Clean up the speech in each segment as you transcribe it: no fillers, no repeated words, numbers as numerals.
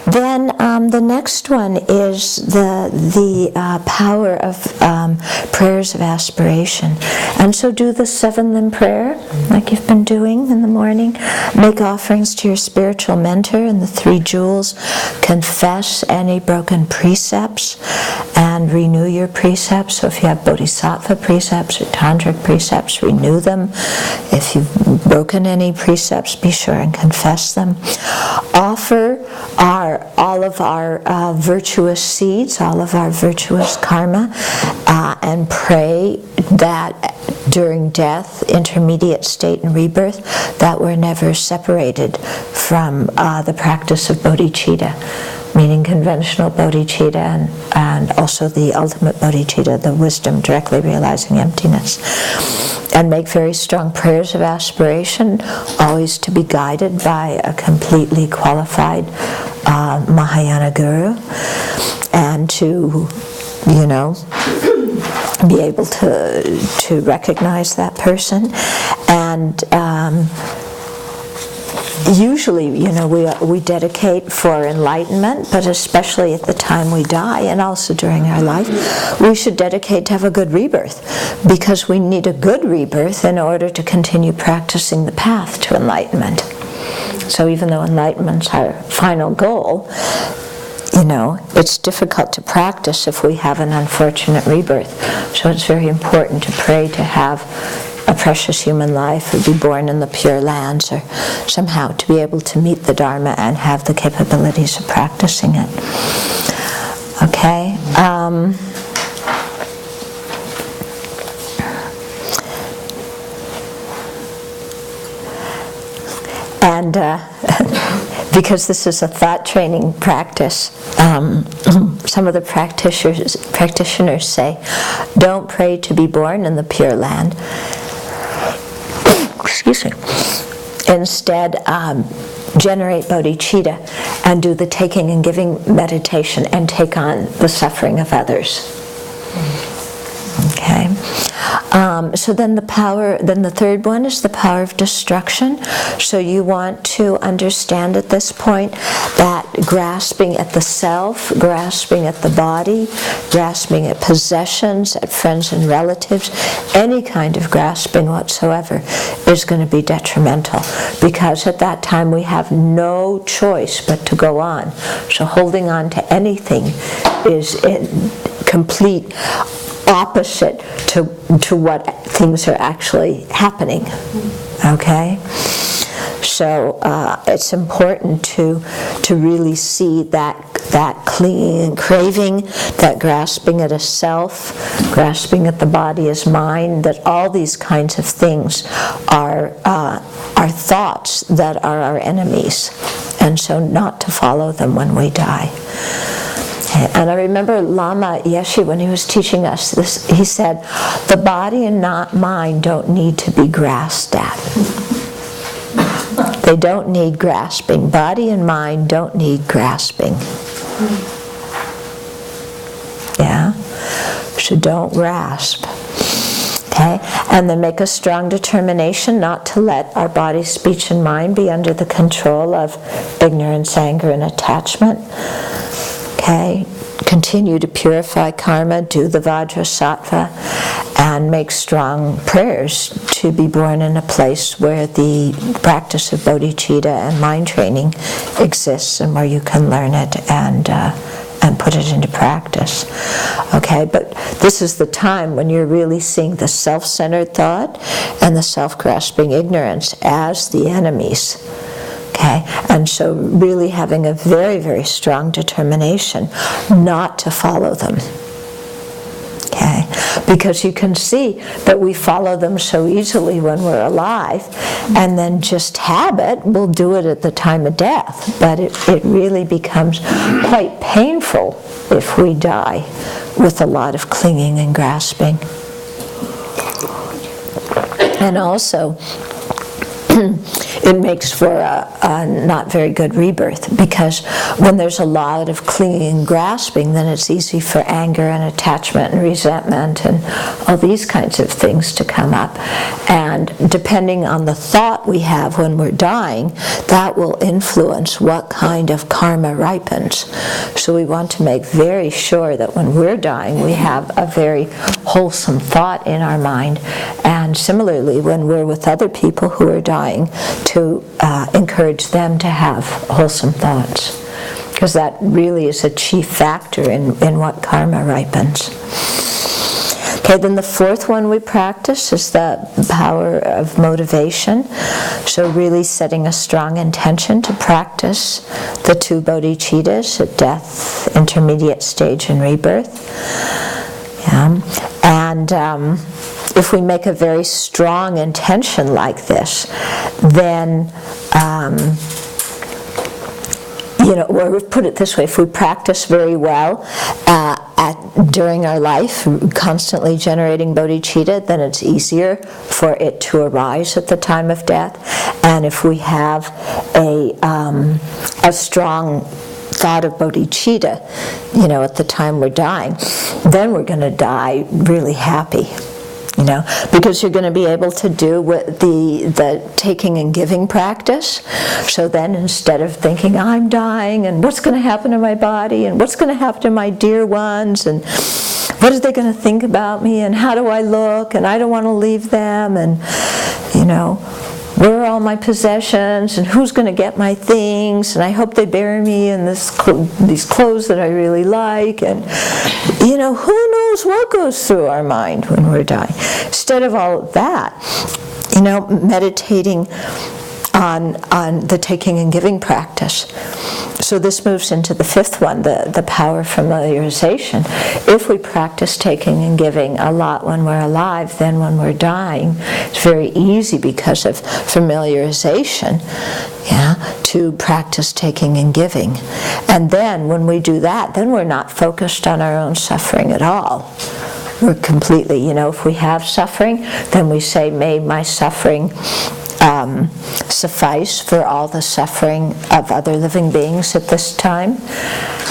Then the next one is the power of prayers of aspiration. And so do the 7 limb prayer, like you've been doing in the morning. Make offerings to your spiritual mentor and the 3 jewels. Confess any broken precepts and renew your precepts. So if you have bodhisattva precepts or tantric precepts, renew them. If you've broken any precepts, be sure and confess them. Offer all of our virtuous seeds, all of our virtuous karma, and pray that during death, intermediate state, and rebirth, that we're never separated from the practice of bodhicitta, meaning conventional bodhicitta and also the ultimate bodhicitta, the wisdom directly realizing emptiness. And make very strong prayers of aspiration, always to be guided by a completely qualified Mahayana guru, and to, be able to recognize that person. And usually, we dedicate for enlightenment, but especially at the time we die, and also during our life, we should dedicate to have a good rebirth, because we need a good rebirth in order to continue practicing the path to enlightenment. So even though enlightenment's our final goal, it's difficult to practice if we have an unfortunate rebirth. So it's very important to pray to have a precious human life, or be born in the Pure Lands, or somehow to be able to meet the Dharma and have the capabilities of practicing it. Okay? And because this is a thought training practice, some of the practitioners say, don't pray to be born in the Pure Land. Excuse me. Instead, generate bodhicitta and do the taking and giving meditation and take on the suffering of others. Okay. So then the third one is the power of destruction. So you want to understand at this point that grasping at the self, grasping at the body, grasping at possessions, at friends and relatives, any kind of grasping whatsoever is going to be detrimental, because at that time we have no choice but to go on. So holding on to anything is in complete opposite to what things are actually happening. Okay? So it's important to really see that clinging and craving, that grasping at a self, grasping at the body as mine, that all these kinds of things are thoughts that are our enemies, and so not to follow them when we die. And I remember Lama Yeshe, when he was teaching us this, he said, the body and not mind don't need to be grasped at. They don't need grasping. Body and mind don't need grasping. Yeah? So don't grasp. Okay? And then make a strong determination not to let our body, speech, and mind be under the control of ignorance, anger, and attachment. Okay, continue to purify karma, do the Vajrasattva, and make strong prayers to be born in a place where the practice of bodhicitta and mind training exists, and where you can learn it and put it into practice. Okay, but this is the time when you're really seeing the self-centered thought and the self-grasping ignorance as the enemies. Okay, and so really having a very, very strong determination not to follow them. Okay, because you can see that we follow them so easily when we're alive, and then just habit will do it at the time of death. But it really becomes quite painful if we die with a lot of clinging and grasping. And also, it makes for a not very good rebirth, because when there's a lot of clinging and grasping, then it's easy for anger and attachment and resentment and all these kinds of things to come up. And depending on the thought we have when we're dying, that will influence what kind of karma ripens. So we want to make very sure that when we're dying, we have a very wholesome thought in our mind. And similarly, when we're with other people who are dying, to encourage them to have wholesome thoughts, because that really is a chief factor in what karma ripens. Okay, then the fourth one we practice is the power of motivation. So really setting a strong intention to practice the two bodhicittas at death, intermediate stage, and rebirth. Yeah. And if we make a very strong intention like this, then or put it this way, if we practice very well during our life, constantly generating bodhicitta, then it's easier for it to arise at the time of death. And if we have a strong thought of bodhicitta, at the time we're dying, then we're going to die really happy. Because you're going to be able to do the taking and giving practice. So then, instead of thinking, I'm dying, and what's going to happen to my body, and what's going to happen to my dear ones, and what are they going to think about me, and how do I look, and I don't want to leave them, and, where are all my possessions, and who's going to get my things, and I hope they bury me in these clothes that I really like, and who knows what goes through our mind when we're dying. Instead of all of that, meditating on the taking and giving practice. So this moves into the fifth one, the power of familiarization. If we practice taking and giving a lot when we're alive, then when we're dying, it's very easy because of familiarization, to practice taking and giving. And then when we do that, then we're not focused on our own suffering at all. We're completely, if we have suffering, then we say, may my suffering suffice for all the suffering of other living beings at this time.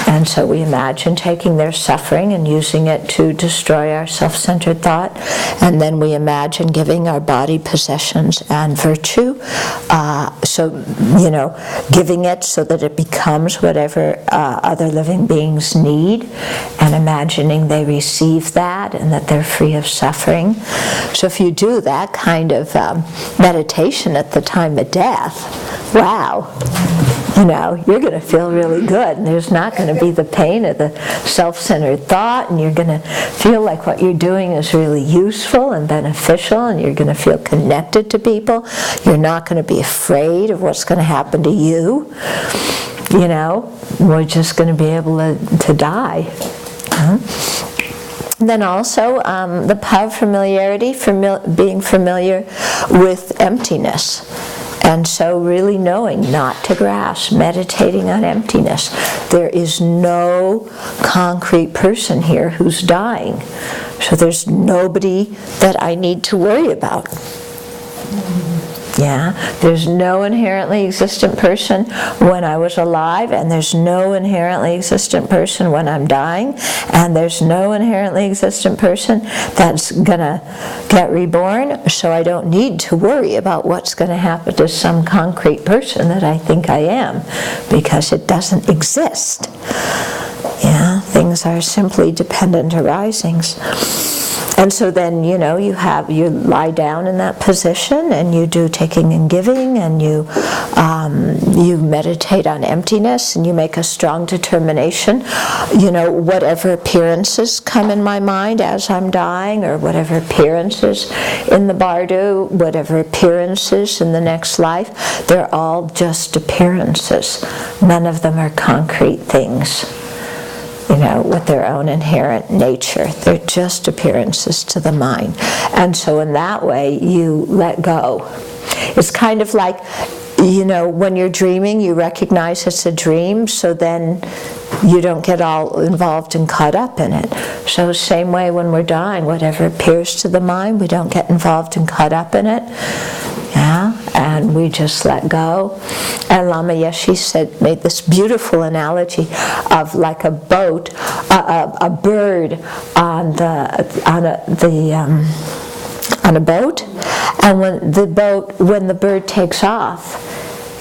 And so we imagine taking their suffering and using it to destroy our self-centered thought. And then we imagine giving our body possessions and virtue. Giving it so that it becomes whatever other living beings need, and imagining they receive that and that they're free of suffering. So if you do that kind of meditation at the time of death, wow, you're going to feel really good, and there's not going to be the pain of the self-centered thought, and you're going to feel like what you're doing is really useful and beneficial, and you're going to feel connected to people. You're not going to be afraid of what's going to happen to you. We're just going to be able to die. Then also the power of familiarity, being familiar with emptiness. And so really knowing not to grasp, meditating on emptiness. There is no concrete person here who's dying. So there's nobody that I need to worry about. There's no inherently existent person when I was alive, and there's no inherently existent person when I'm dying, and there's no inherently existent person that's going to get reborn, so I don't need to worry about what's going to happen to some concrete person that I think I am, because it doesn't exist. Things are simply dependent arisings. And so then, you lie down in that position, and you do taking and giving, and you meditate on emptiness, and you make a strong determination. Whatever appearances come in my mind as I'm dying, or whatever appearances in the bardo, whatever appearances in the next life, they're all just appearances. None of them are concrete things. With their own inherent nature. They're just appearances to the mind. And so in that way, you let go. It's kind of like, when you're dreaming, you recognize it's a dream, so then you don't get all involved and caught up in it. So same way when we're dying, whatever appears to the mind, we don't get involved and caught up in it. and we just let go. And Lama Yeshe made this beautiful analogy of like a boat, a bird on a boat, and when the bird takes off,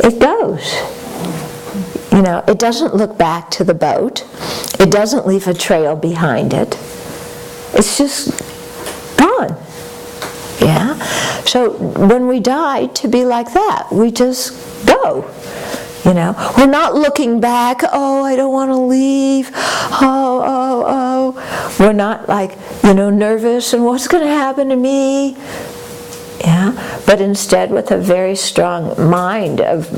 it goes. It doesn't look back to the boat. It doesn't leave a trail behind it. It's just gone. Yeah? So when we die, to be like that, we just go. We're not looking back, oh, I don't want to leave, oh. We're not like, nervous and what's going to happen to me. Yeah, but instead with a very strong mind of,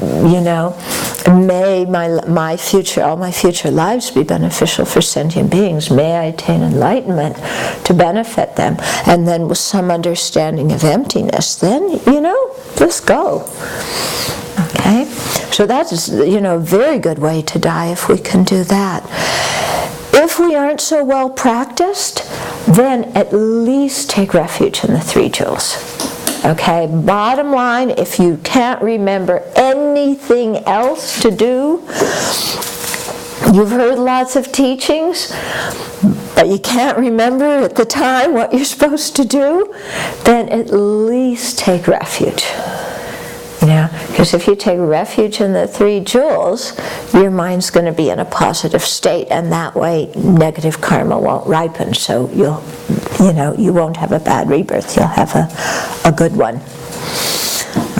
may my future, all my future lives be beneficial for sentient beings. May I attain enlightenment to benefit them. And then with some understanding of emptiness, then, just go. Okay? So that's, a very good way to die if we can do that. If we aren't so well practiced, then at least take refuge in the 3 jewels. Okay, bottom line, if you can't remember anything else to do, you've heard lots of teachings, but you can't remember at the time what you're supposed to do, then at least take refuge. Because if you take refuge in the 3 jewels, your mind's going to be in a positive state, and that way negative karma won't ripen, so you won't have a bad rebirth, you'll have a good one.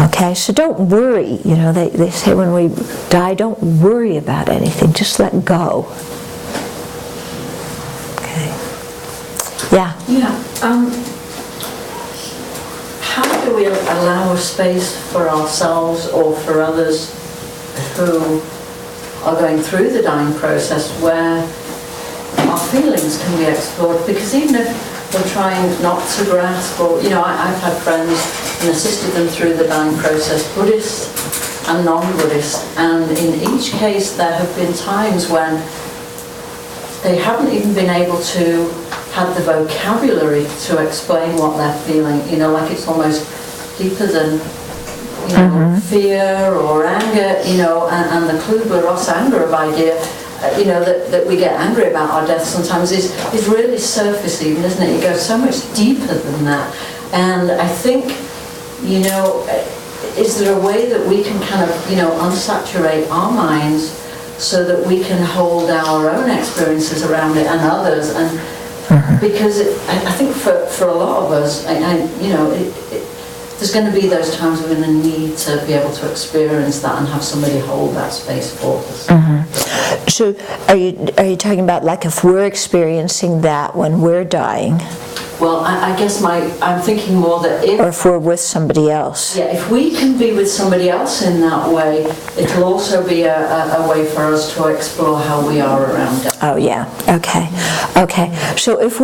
Okay, so don't worry. They say when we die, don't worry about anything, just let go. Okay. Yeah? Yeah. How do we allow a space for ourselves or for others who are going through the dying process where our feelings can be explored? Because even if we're trying not to grasp, or, I've had friends and assisted them through the dying process, Buddhist and non-Buddhist, and in each case there have been times when they haven't even been able to have the vocabulary to explain what they're feeling, like it's almost deeper than, fear or anger, and the Kubler-Ross-Anger idea, that we get angry about our death sometimes is really surface even, isn't it? It goes so much deeper than that. And I think, is there a way that we can kind of, unsaturate our minds so that we can hold our own experiences around it and others? And because I think for a lot of us, there's going to be those times we're going to need to be able to experience that and have somebody hold that space for us. So are you talking about like if we're experiencing that when we're dying? Well, I guess I'm thinking more that or if we're with somebody else. Yeah, if we can be with somebody else in that way, it'll also be a way for us to explore how we are around death. Oh yeah, okay. So if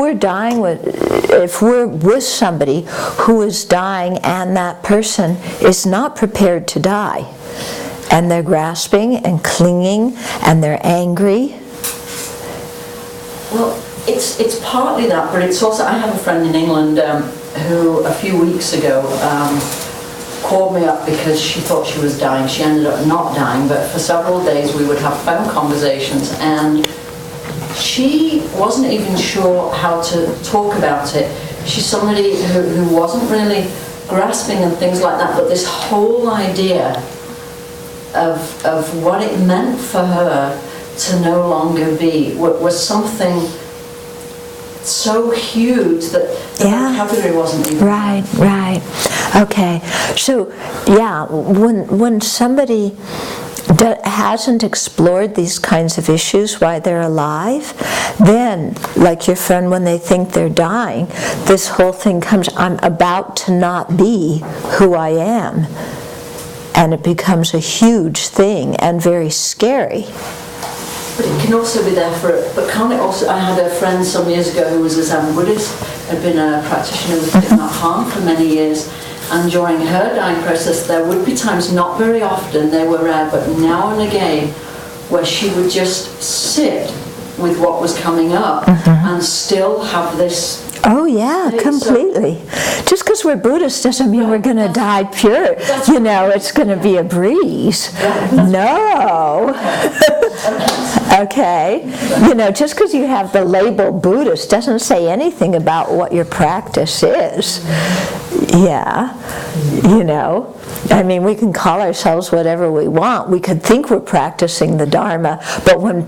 we're with somebody who is dying and that person is not prepared to die, and they're grasping and clinging and they're angry. Well, it's partly that, but it's also, I have a friend in England who a few weeks ago called me up because she thought she was dying. She ended up not dying, but for several days we would have phone conversations, and she wasn't even sure how to talk about it. She's somebody who wasn't really grasping and things like that, but this whole idea of what it meant for her to no longer be was something so huge that the vocabulary wasn't even right. Okay, so yeah, when somebody hasn't explored these kinds of issues while they're alive, then, like your friend, when they think they're dying, this whole thing comes, I'm about to not be who I am. And it becomes a huge thing and very scary. But it can also be there but can't it also, I had a friend some years ago who was a Zen Buddhist, had been a practitioner with Did Not Harm for many years, and during her dying process there would be times, not very often, they were rare, but now and again, where she would just sit with what was coming up and still have this Oh yeah, completely. Just because we're Buddhist doesn't mean we're going to die pure. You know, it's going to be a breeze. No. Okay. You know, just because you have the label Buddhist doesn't say anything about what your practice is. Yeah. You know, I mean, we can call ourselves whatever we want. We could think we're practicing the Dharma, but when,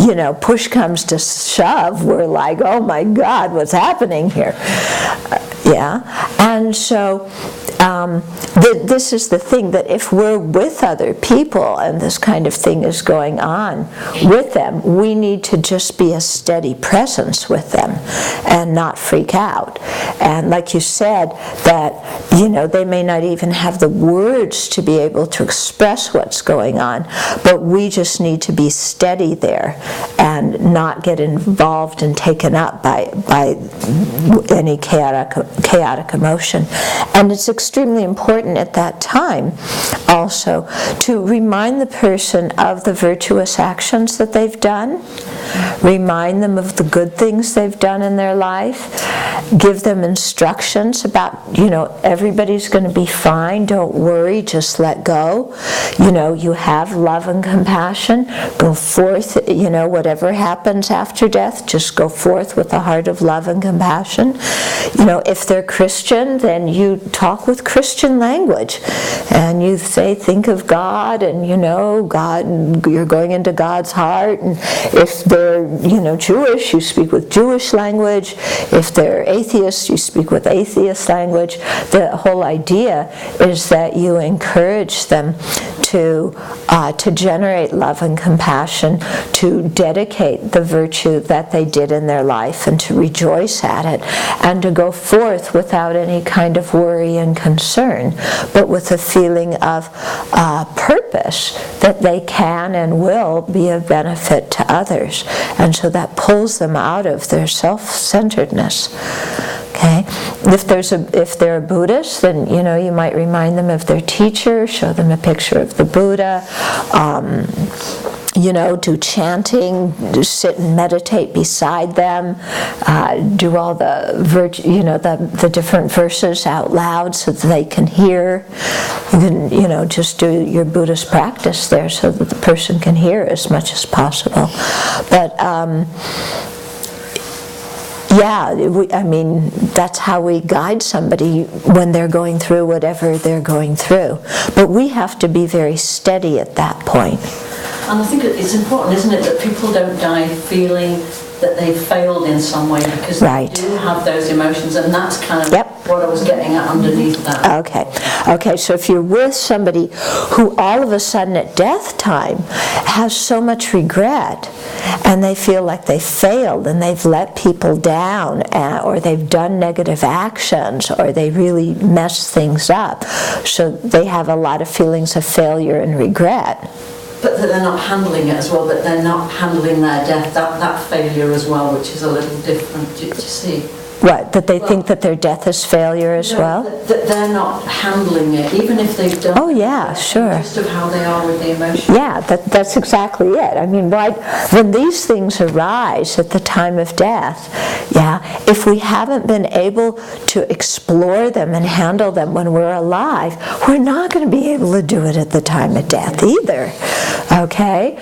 you know, push comes to shove, we're like, oh my God, what's happening here? Yeah. And so this is the thing, that if we're with other people and this kind of thing is going on with them, we need to just be a steady presence with them and not freak out. And like you said, that, you know, they may not even have the words to be able to express what's going on, but we just need to be steady there and not get involved and taken up by any chaotic emotion. And it's extremely important at that time also to remind the person of the virtuous actions that they've done, remind them of the good things they've done in their life, give them instructions about, you know, everybody's going to be fine, don't worry, just let go. You know, you have love and compassion, go forth, you know, whatever happens after death, just go forth with a heart of love and compassion. You know, if they're Christian, then you talk with Christian language and you say, think of God, and you know, God, you're going into God's heart. And if they're, you know, Jewish, you speak with Jewish language. If they're atheists, you speak with atheist language. The whole idea is that you encourage them to generate love and compassion, to dedicate the virtue that they did in their life and to rejoice at it, and to go forth without any kind of worry and concern, but with a feeling of purpose that they can and will be of benefit to others. And so that pulls them out of their self-centeredness. Okay, if they're a Buddhist, then, you know, you might remind them of their teacher, show them a picture of the Buddha, you know, do chanting, sit and meditate beside them, do all the you know, the different verses out loud so that they can hear. You can, you know, just do your Buddhist practice there so that the person can hear as much as possible. But yeah, I mean, that's how we guide somebody when they're going through whatever they're going through. But we have to be very steady at that point. And I think it's important, isn't it, that people don't die feeling that they've failed in some way, because they do have those emotions, and that's kind of what I was getting at underneath that. Okay, so if you're with somebody who all of a sudden at death time has so much regret, and they feel like they failed and they've let people down, or they've done negative actions, or they really messed things up, so they have a lot of feelings of failure and regret. But that they're not handling it as well, that they're not handling their death, that failure as well, which is a little different, do you see? What, that they think that their death is failure as well? That they're not handling it, even if they've done sure. Just of how they are with the emotions. Yeah, that's exactly it. I mean, when these things arise at the time of death, if we haven't been able to explore them and handle them when we're alive, we're not going to be able to do it at the time of death either. Okay?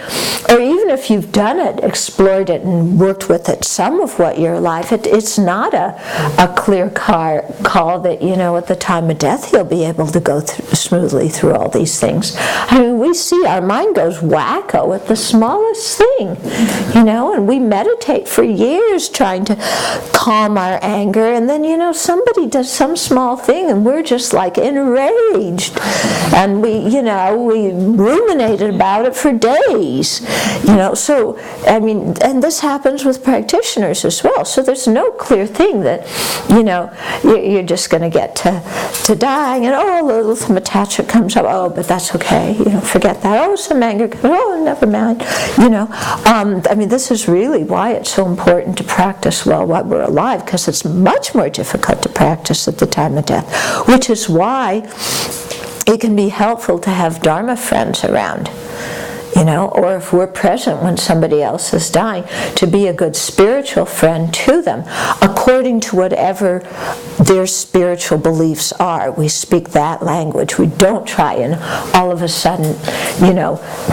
Or even if you've done it, explored it, and worked with it some of what you're alive, it's not a clear call that, you know, at the time of death you'll be able to go smoothly through all these things. I mean, we see our mind goes wacko at the smallest thing, you know, and we meditate for years trying to calm our anger, and then, you know, somebody does some small thing and we're just like enraged, and we ruminated about it for days, you know. So, I mean, and this happens with practitioners as well, so there's no clear thing that, you know, you're just going to get to dying, and some attachment comes up, but that's okay, you know, forget that, some anger comes, never mind, you know. I mean, this is really why it's so important to practice well while we're alive, because it's much more difficult to practice at the time of death, which is why it can be helpful to have Dharma friends around. or if we're present when somebody else is dying, to be a good spiritual friend to them, according to whatever their spiritual beliefs are. We speak that language. We don't try and all of a sudden,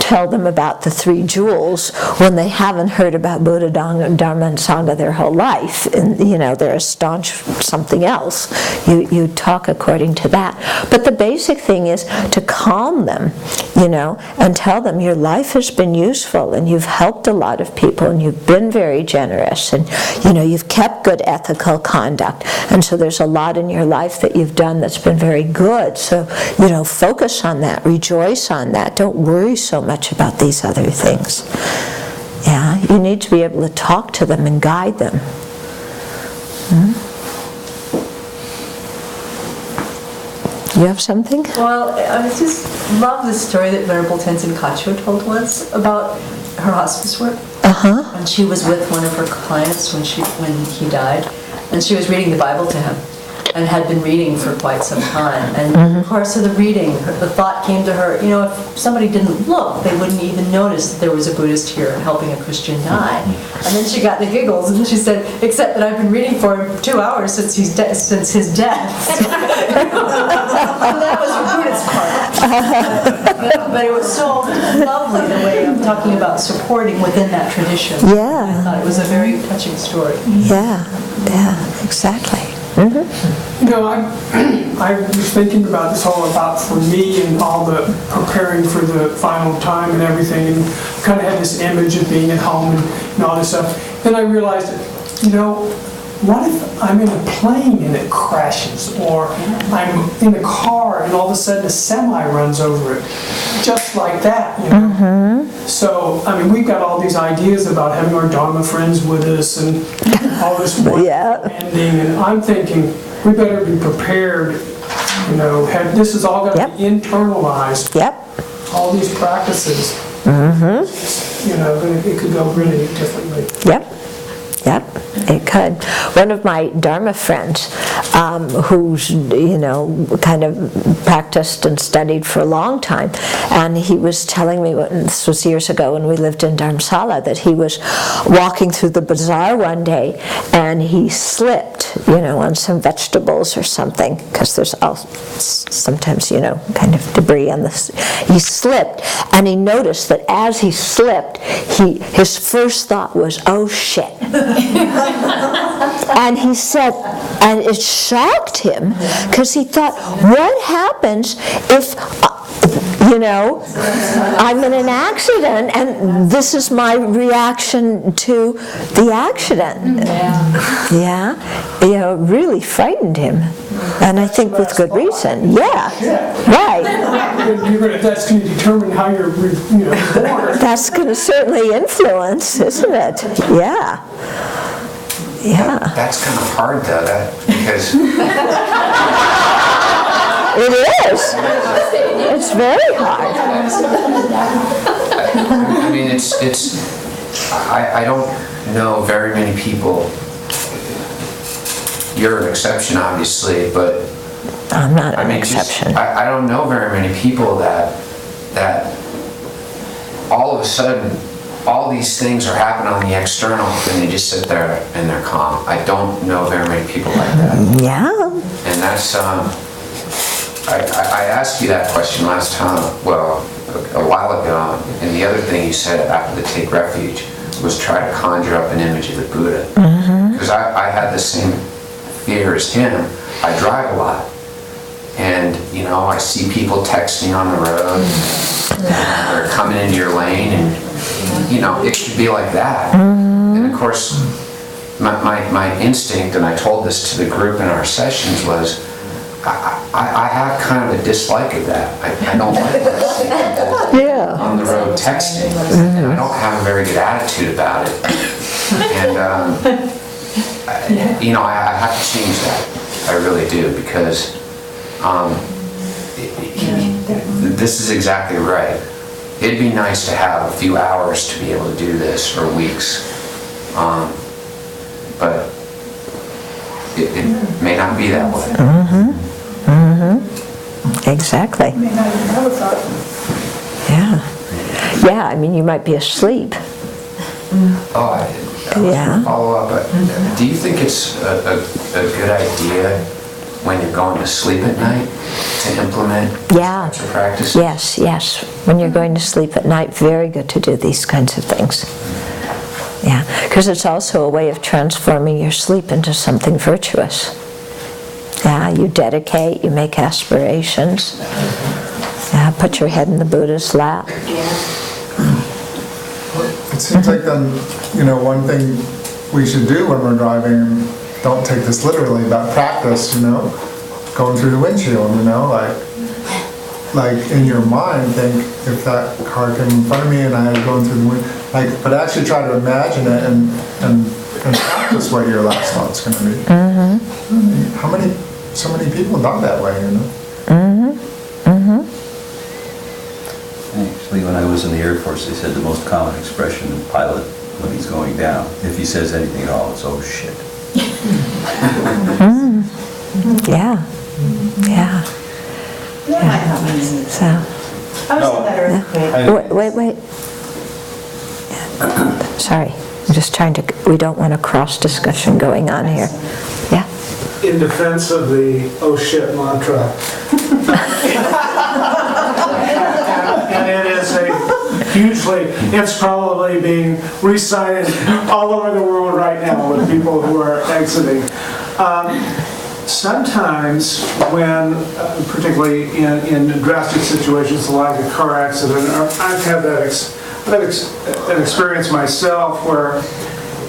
tell them about the 3 jewels when they haven't heard about Buddha, Dharma, and Sangha their whole life. And, they're a staunch something else. You talk according to that. But the basic thing is to calm them, and tell them your life has been useful and you've helped a lot of people and you've been very generous and, you've kept good ethical conduct. And so there's a lot in your life that you've done that's been very good. So, focus on that, rejoice on that. Don't worry so much about these other things. Yeah, you need to be able to talk to them and guide them. You have something? Well, I just love the story that Venerable Tenzin Kacho told once about her hospice work. And she was with one of her clients when he died, and she was reading the Bible to him, and had been reading for quite some time. And in the course of the reading, the thought came to her, if somebody didn't look, they wouldn't even notice that there was a Buddhist here helping a Christian die. And then she got the giggles, and she said, except that I've been reading for him 2 hours since his death. So that was her Buddhist part. But it was so lovely the way of talking about supporting within that tradition. Yeah. I thought it was a very touching story. Yeah, exactly. I was thinking about this all about for me and all the preparing for the final time and everything, and kind of had this image of being at home and all this stuff. Then I realized, what if I'm in a plane and it crashes, or I'm in a car and all of a sudden a semi runs over it, just like that, So, we've got all these ideas about having our Dharma friends with us and all this ending, and I'm thinking we better be prepared, this is all going to be internalized. All these practices, it could go really differently. It could. One of my Dharma friends, who's, kind of practiced and studied for a long time, and he was telling me, this was years ago when we lived in Dharamsala, that he was walking through the bazaar one day and he slipped, on some vegetables or something, because there's sometimes, kind of debris on this. He slipped, and he noticed that as he slipped, his first thought was, oh shit. And he said, and it shocked him, because he thought, what happens if, I'm in an accident and this is my reaction to the accident? It really frightened him. And I think with good reason. Right. That's going to determine how you're born. That's going to certainly influence, isn't it? Yeah. That's kind of hard though, because it is. It's very hard. I don't know very many people. You're an exception, obviously, but I'm not an exception. I don't know very many people that all of a sudden all these things are happening on the external and they just sit there and they're calm. I don't know very many people like that. And that's I asked you that question last time, a while ago, and the other thing you said after the take refuge was try to conjure up an image of the Buddha. Because I had the same fear as him. I drive a lot, and I see people texting on the road, or coming into your lane, and it should be like that. And of course, my instinct, and I told this to the group in our sessions, was I have kind of a dislike of that. I don't like people on the road texting, and I don't have a very good attitude about it. And I have to change that. I really do, because this is exactly right. It'd be nice to have a few hours to be able to do this, or weeks, but it may not be that way. Exactly. Yeah, I mean, you might be asleep. Oh, Yeah. follow up. Do you think it's a good idea when you're going to sleep at night to implement Yeah. such a practice? Yes, yes. When you're going to sleep at night, very good to do these kinds of things. Yeah, because it's also a way of transforming your sleep into something virtuous. Yeah, you dedicate, you make aspirations. Yeah, put your head in the Buddha's lap. It seems like then, one thing we should do when we're driving, and don't take this literally, but practice, going through the windshield, like in your mind, think if that car came in front of me and I was going through the windshield, but actually try to imagine it and practice what your last thought's going to be. Mm-hmm. So many people die that way, Mm-hmm. Mm-hmm. Actually, when I was in the Air Force, they said the most common expression in pilot when he's going down, if he says anything at all, it's "oh shit." Yeah. Yeah. So. I was in that earthquake. Wait. Yeah. Sorry, I'm just trying to, we don't want a cross discussion going on here. Yeah? In defense of the "oh shit" mantra. And it is it's probably being recited all over the world right now with people who are exiting. Sometimes when, particularly in drastic situations like a car accident, I've had that experience myself where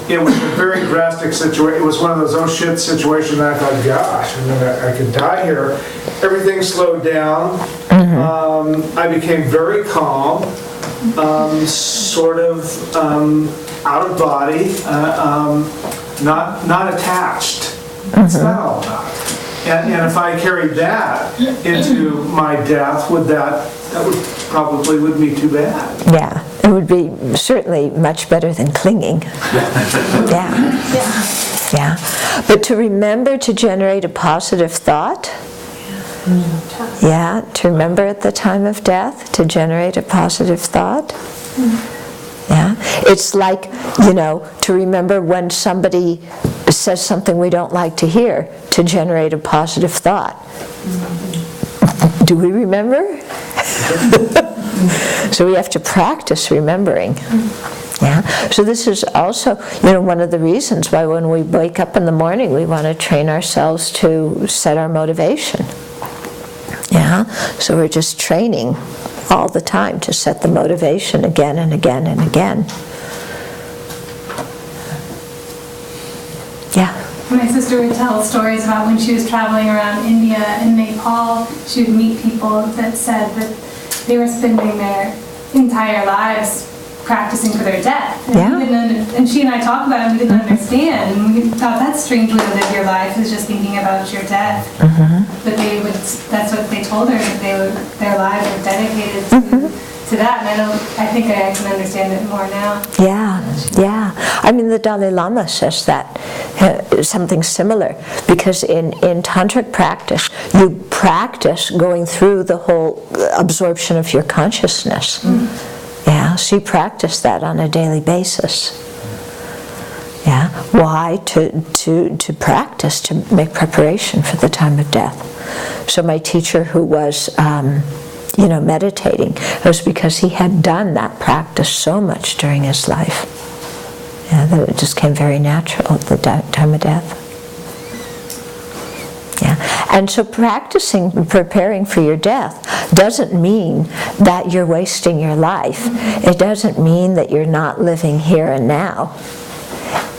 it was a very drastic situation. It was one of those "oh shit" situations that I thought, gosh, I could die here. Everything slowed down. I became very calm, sort of out of body, not attached. That's not all about it. And if I carried that into my death, that would probably wouldn't be too bad. Yeah, it would be certainly much better than clinging. Yeah. But to remember to generate a positive thought, to remember at the time of death to generate a positive thought. Yeah, it's like, to remember when somebody says something we don't like to hear, to generate a positive thought. Do we remember? So we have to practice remembering. Yeah. So this is also, one of the reasons why when we wake up in the morning, we want to train ourselves to set our motivation. Yeah. So we're just training all the time to set the motivation again and again and again. Yeah. My sister would tell stories about when she was traveling around India and Nepal, she would meet people that said that they were spending their entire lives practicing for their death. And she and I talked about it and we didn't understand. And we thought that's strange way to live your life, is just thinking about your death. But that's what they told her, that their lives were dedicated to that. And I think I can understand it more now. Yeah. I mean, the Dalai Lama says that, something similar, because in tantric practice, you practice going through the whole absorption of your consciousness. Yeah, so you practice that on a daily basis. Yeah, why? To practice, to make preparation for the time of death. So my teacher who was meditating, it was because he had done that practice so much during his life. Yeah, that it just came very natural at the time of death. Yeah, and so preparing for your death doesn't mean that you're wasting your life. It doesn't mean that you're not living here and now.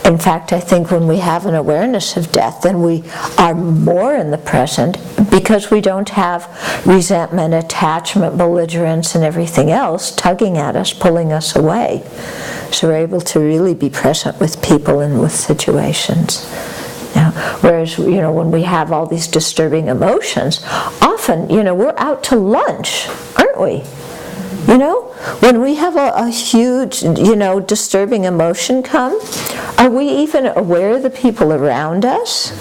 In fact, I think when we have an awareness of death, then we are more in the present because we don't have resentment, attachment, belligerence, and everything else tugging at us, pulling us away. So we're able to really be present with people and with situations. Now, whereas, when we have all these disturbing emotions, often, we're out to lunch, aren't we? When we have a huge, disturbing emotion come, are we even aware of the people around us?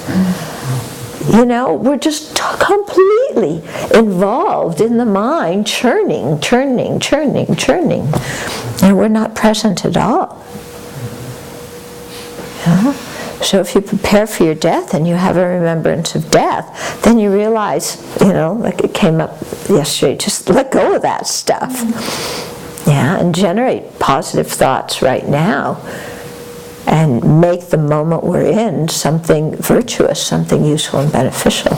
You know, we're just completely involved in the mind, churning, churning, churning, churning. And we're not present at all. Yeah? So if you prepare for your death and you have a remembrance of death, then you realize, you know, like it came up yesterday, just let go of that stuff. Yeah, and generate positive thoughts right now. And make the moment we're in something virtuous, something useful and beneficial.